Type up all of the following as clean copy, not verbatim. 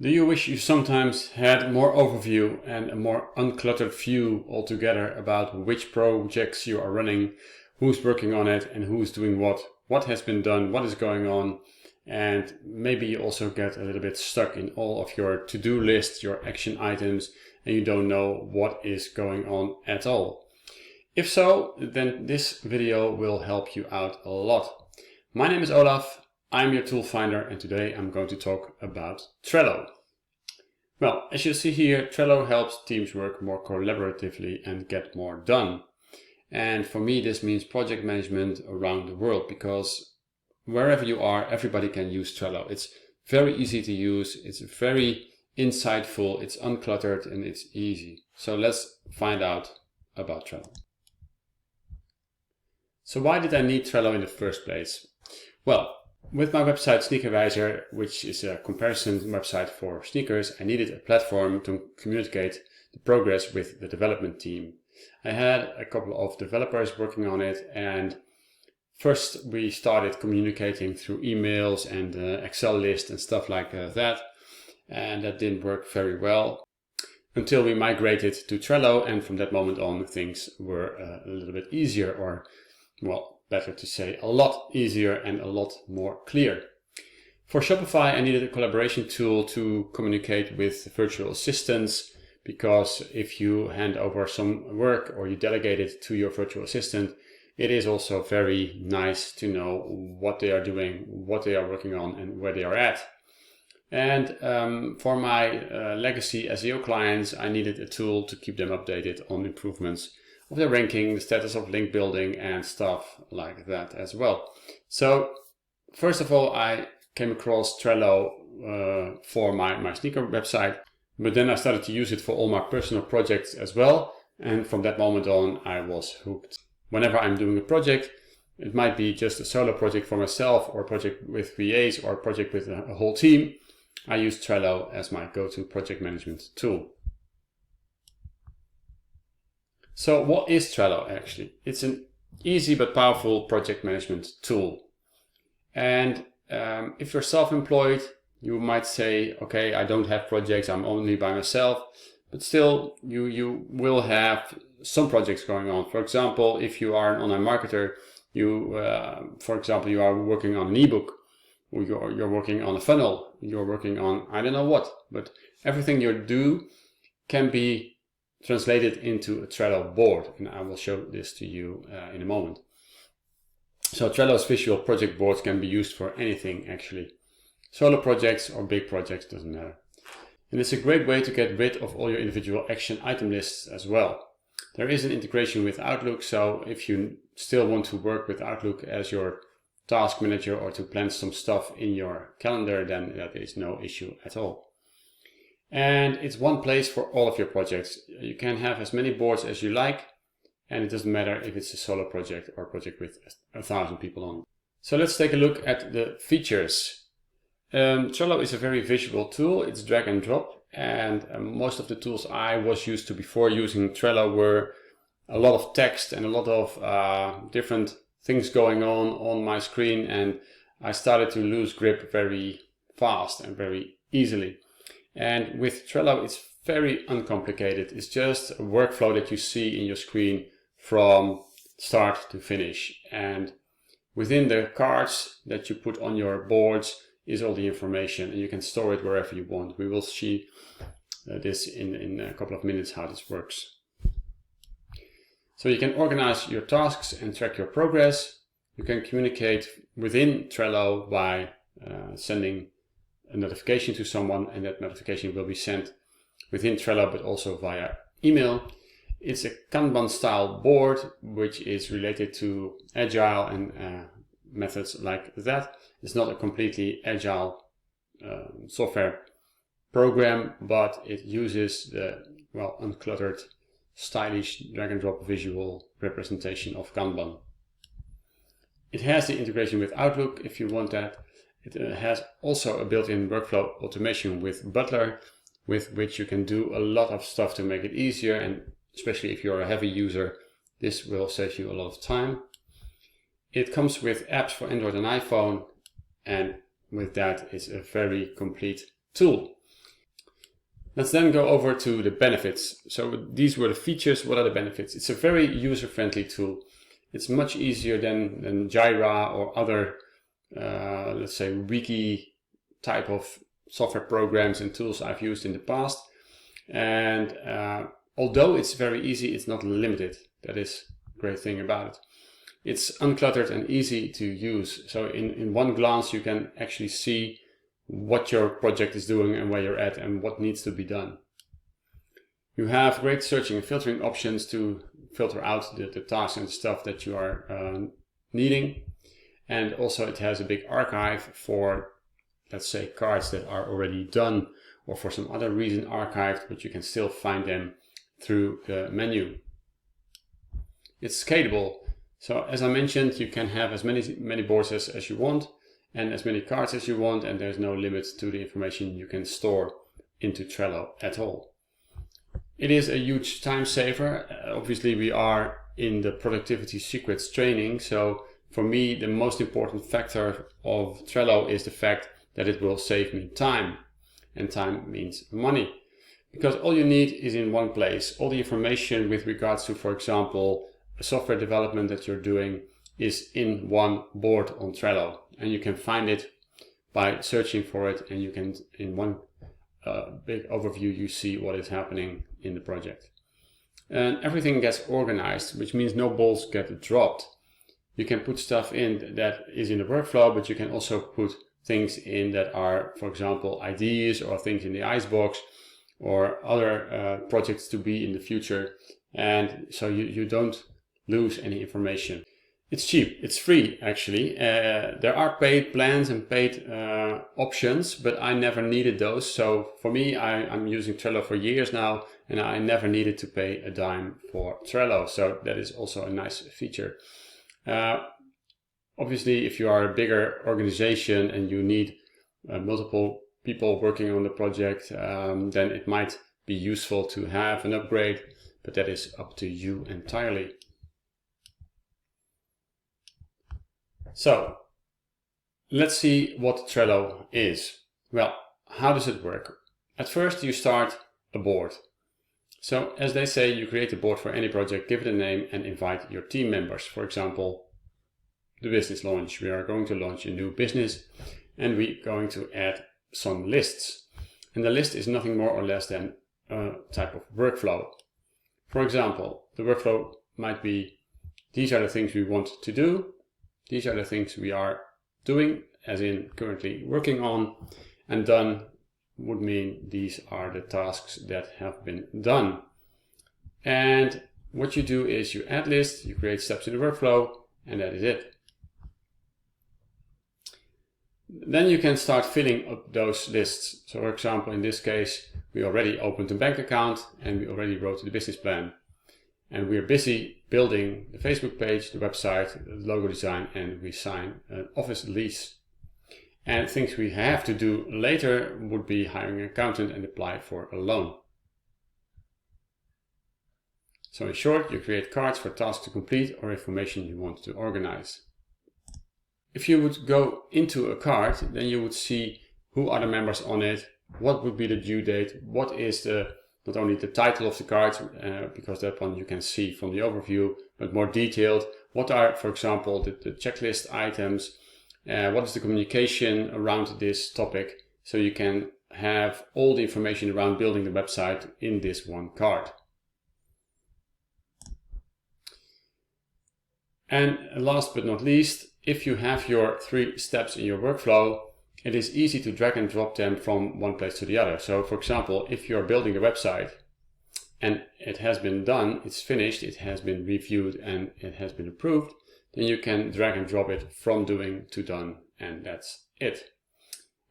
Do you wish you sometimes had more overview and a more uncluttered view altogether about which projects you are running, who's working on it and who's doing what has been done, what is going on, and maybe you also get a little bit stuck in all of your to-do lists, your action items, and you don't know what is going on at all? If so, then this video will help you out a lot. My name is Olaf. I'm your tool finder, and today I'm going to talk about Trello. Well, as you see here, Trello helps teams work more collaboratively and get more done. And for me, this means project management around the world, because wherever you are, everybody can use Trello. It's very easy to use, it's very insightful, it's uncluttered, and it's easy. So let's find out about Trello. So why did I need Trello in the first place? Well, with my website 𝗬𝗂𝗶𝗄𝗏, which is a comparison website for sneakers, I needed a platform to communicate the progress with the development team. I had a couple of developers working on it, and first we started communicating through emails and Excel lists and stuff like that, and that didn't work very well until we migrated to Trello, and from that moment on things were a little bit easier, or well, better to say a lot easier and a lot more clear. For Shopify, I needed a collaboration tool to communicate with virtual assistants, because if you hand over some work or you delegate it to your virtual assistant, it is also very nice to know what they are doing, what they are working on, and where they are at. And for my legacy SEO clients, I needed a tool to keep them updated on improvements of their ranking, the status of link building, and stuff like that as well. So first of all, I came across Trello for my sneaker website, but then I started to use it for all my personal projects as well. And from that moment on, I was hooked. Whenever I'm doing a project, it might be just a solo project for myself, or a project with VAs, or a project with a whole team, I use Trello as my go-to project management tool. So what is Trello actually? It's an easy but powerful project management tool. And if you're self-employed, you might say, okay, I don't have projects, I'm only by myself, but still you will have some projects going on. For example, if you are an online marketer, for example, you are working on an ebook, or you're working on a funnel, you're working on I don't know what, but everything you do can be translated into a Trello board, and I will show this to you in a moment. So Trello's visual project boards can be used for anything actually. Solo projects or big projects, doesn't matter. And it's a great way to get rid of all your individual action item lists as well. There is an integration with Outlook, so if you still want to work with Outlook as your task manager or to plan some stuff in your calendar, then that is no issue at all. And it's one place for all of your projects. You can have as many boards as you like, and it doesn't matter if it's a solo project or a project with 1,000 people on. So let's take a look at the features. Trello is a very visual tool. It's drag and drop, and most of the tools I was used to before using Trello were a lot of text and a lot of different things going on my screen, and I started to lose grip very fast and very easily. And with Trello, it's very uncomplicated. It's just a workflow that you see in your screen from start to finish. And within the cards that you put on your boards is all the information, and you can store it wherever you want. We will see this in a couple of minutes, how this works. So you can organize your tasks and track your progress. You can communicate within Trello by sending a notification to someone, and that notification will be sent within Trello but also via email. It's a Kanban style board, which is related to agile and methods like that. It's not a completely agile software program, but it uses the uncluttered, stylish drag and drop visual representation of Kanban. It has the integration with Outlook if you want that. It has also a built-in workflow automation with Butler, with which you can do a lot of stuff to make it easier, and especially if you're a heavy user, this will save you a lot of time. It comes with apps for Android and iPhone, and with that it's a very complete tool. Let's then go over to the benefits. So these were the features. What are the benefits? It's a very user-friendly tool. It's much easier than Jira or other, let's say, wiki type of software programs and tools I've used in the past. And although it's very easy, it's not limited. That is a great thing about it. It's uncluttered and easy to use. So in one glance, you can actually see what your project is doing and where you're at and what needs to be done. You have great searching and filtering options to filter out the tasks and stuff that you are needing. And also it has a big archive for, let's say, cards that are already done or for some other reason archived, but you can still find them through the menu. It's scalable. So as I mentioned, you can have as many boards as you want and as many cards as you want, and there's no limit to the information you can store into Trello at all. It is a huge time saver. Obviously, we are in the productivity secrets training, so for me, the most important factor of Trello is the fact that it will save me time, and time means money. Because all you need is in one place. All the information with regards to, for example, software development that you're doing is in one board on Trello, and you can find it by searching for it, and you can, in one big overview, you see what is happening in the project. And everything gets organized, which means no balls get dropped. You can put stuff in that is in the workflow, but you can also put things in that are, for example, ideas or things in the icebox or other projects to be in the future, and so you don't lose any information. It's cheap, it's free actually. There are paid plans and paid options, but I never needed those. So for me, I'm using Trello for years now, and I never needed to pay a dime for Trello. So that is also a nice feature. Obviously, if you are a bigger organization and you need multiple people working on the project, then it might be useful to have an upgrade, but that is up to you entirely. So let's see what Trello is. Well, how does it work? At first you start a board. So as they say, you create a board for any project, give it a name and invite your team members. For example, the business launch. We are going to launch a new business and we're going to add some lists. And the list is nothing more or less than a type of workflow. For example, the workflow might be, these are the things we want to do. These are the things we are doing, as in currently working on, and done would mean these are the tasks that have been done. And what you do is you add lists, you create steps in the workflow, and that is it. Then you can start filling up those lists. So for example, in this case, we already opened a bank account and we already wrote the business plan. And we're busy building the Facebook page, the website, the logo design, and we sign an office lease. And things we have to do later would be hiring an accountant and apply for a loan. So in short, you create cards for tasks to complete or information you want to organize. If you would go into a card, then you would see who are the members on it, what would be the due date, what is not only the title of the card, because that one you can see from the overview, but more detailed. What are, for example, the checklist items? What is the communication around this topic? So you can have all the information around building the website in this one card. And last but not least, if you have your 3 steps in your workflow, it is easy to drag and drop them from one place to the other. So for example, if you're building a website and it has been done, it's finished, it has been reviewed and it has been approved, then you can drag and drop it from doing to done, and that's it.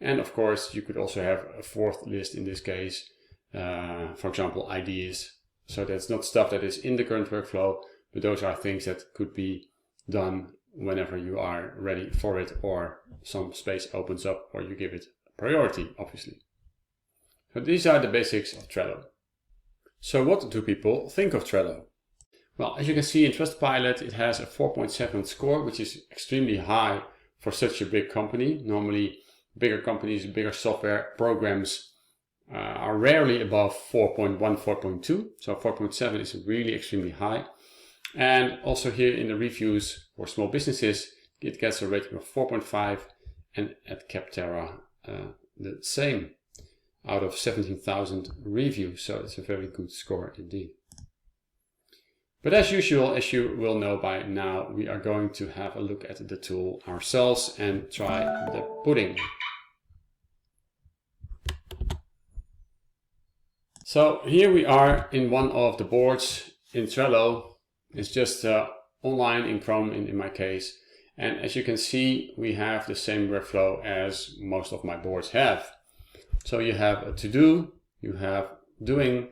And of course, you could also have a 4th list in this case, for example, ideas. So that's not stuff that is in the current workflow, but those are things that could be done whenever you are ready for it, or some space opens up, or you give it priority, obviously. So these are the basics of Trello. So what do people think of Trello? Well, as you can see in Trustpilot, it has a 4.7 score, which is extremely high for such a big company. Normally, bigger companies, bigger software programs are rarely above 4.1, 4.2. So 4.7 is really extremely high. And also here in the reviews for small businesses, it gets a rating of 4.5, and at 𝗊𝗄𝗏 the same out of 17,000 reviews. So it's a very good score indeed. But as usual, as you will know by now, we are going to have a look at the tool ourselves and try the pudding. So here we are in one of the boards in Trello. It's just online in Chrome in my case. And as you can see, we have the same workflow as most of my boards have. So you have a to-do, you have doing,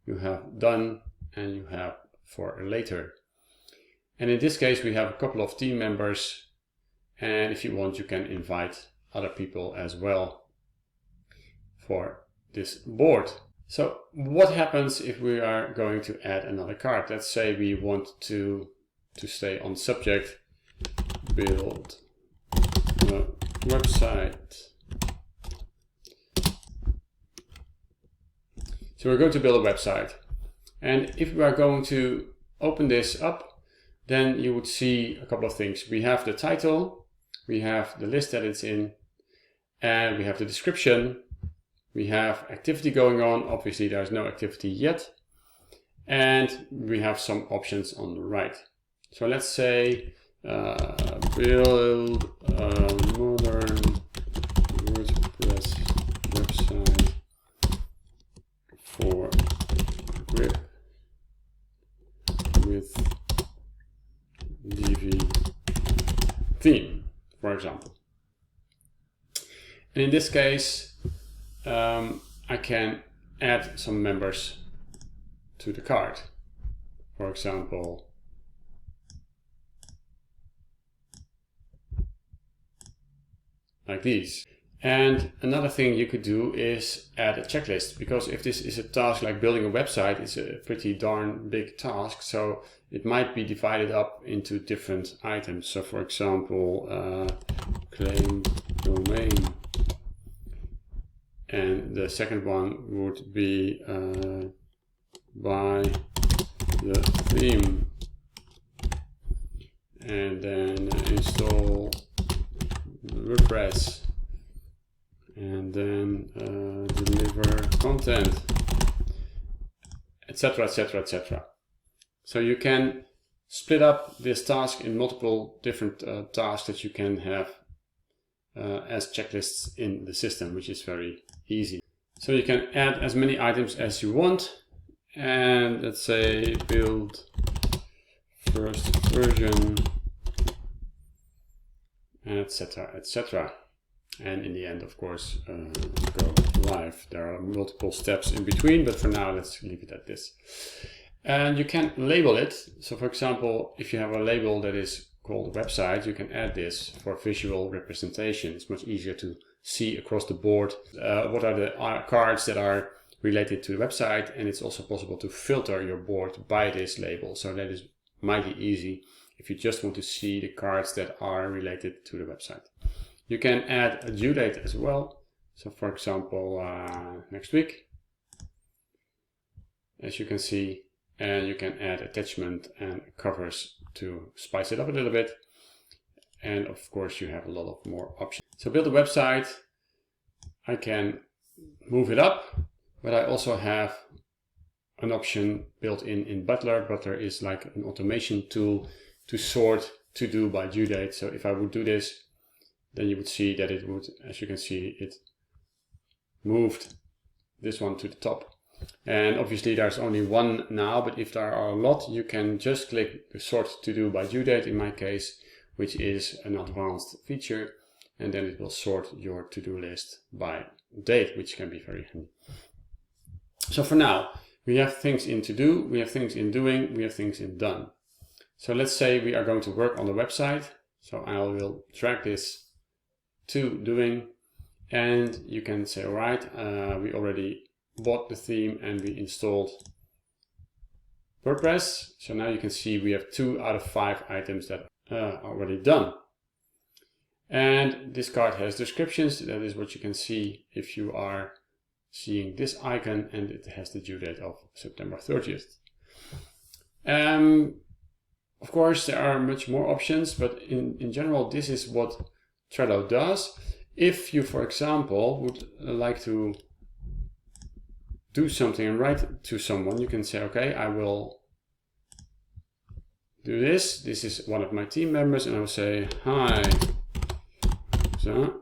you have done, and you have for later. And in this case, we have a couple of team members. And if you want, you can invite other people as well for this board. So what happens if we are going to add another card? Let's say we want to stay on subject, build a website. So we're going to build a website. And if we are going to open this up, then you would see a couple of things. We have the title, we have the list that it's in, and we have the description. We have activity going on. Obviously, there's no activity yet. And we have some options on the right. So let's say build a modern WordPress website for grip with Divi theme, for example. And in this case, I can add some members to the card. For example, like these. And another thing you could do is add a checklist, because if this is a task like building a website, it's a pretty darn big task, so it might be divided up into different items. So for example, claim domain, and the second one would be buy the theme, and then install WordPress, and then deliver content, etc, etc, etc. So you can split up this task in multiple different tasks that you can have as checklists in the system, which is very easy. So you can add as many items as you want, and let's say build first version, etc, etc. And in the end, of course, go live. There are multiple steps in between, but for now, let's leave it at this. And you can label it. So for example, if you have a label that is called a website, you can add this for visual representation. It's much easier to see across the board what are the cards that are related to the website, and it's also possible to filter your board by this label. So that is mighty easy if you just want to see the cards that are related to the website. You can add a due date as well. So for example, next week, as you can see, and you can add attachment and covers to spice it up a little bit. And of course, you have a lot of more options. So build a website, I can move it up, but I also have an option built in Butler. Butler is like an automation tool to sort to do by due date. So if I would do this, then you would see that it would, as you can see, it moved this one to the top. And obviously there's only one now, but if there are a lot, you can just click the sort to do by due date in my case, which is an advanced feature, and then it will sort your to-do list by date, which can be very handy. So for now, we have things in to do, we have things in doing, we have things in done. So let's say we are going to work on the website. So I will drag this to doing, and you can say, all right, we already bought the theme and we installed WordPress. So now you can see we have 2 out of 5 items that are already done. And this card has descriptions. That is what you can see if you are seeing this icon, and it has the due date of September 30th. Of course, there are much more options, but in general, this is what Trello does. If you, for example, would like to do something and write to someone, you can say, okay, I will do this. This is one of my team members, and I will say, hi, so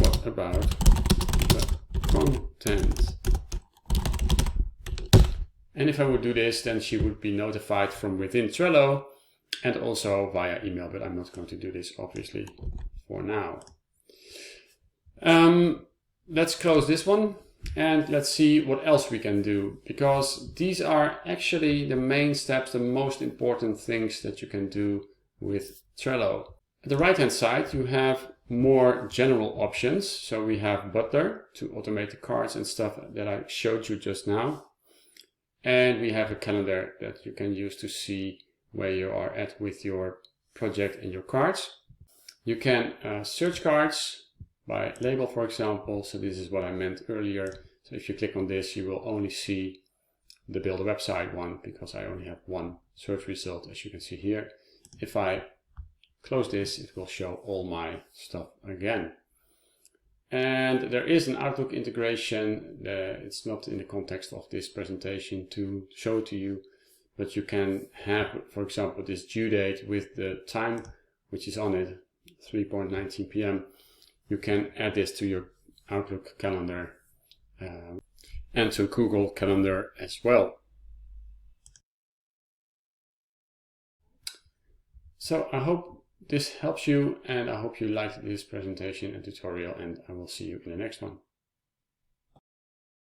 what about the content? And if I would do this, then she would be notified from within Trello and also via email, but I'm not going to do this obviously for now. Let's close this one and let's see what else we can do, because these are actually the main steps, the most important things that you can do with Trello. At the right hand side, you have more general options. So we have Butler to automate the cards and stuff that I showed you just now. And we have a calendar that you can use to see where you are at with your project and your cards. You can search cards by label, for example. So this is what I meant earlier. So if you click on this, you will only see the build a website one, because I only have one search result, as you can see here. If I close this, it will show all my stuff again. And there is an Outlook integration. It's not in the context of this presentation to show to you, but you can have, for example, this due date with the time which is on it, 3:19 p.m. You can add this to your Outlook calendar and to Google Calendar as well. So I hope this helps you, and I hope you liked this presentation and tutorial, and I will see you in the next one.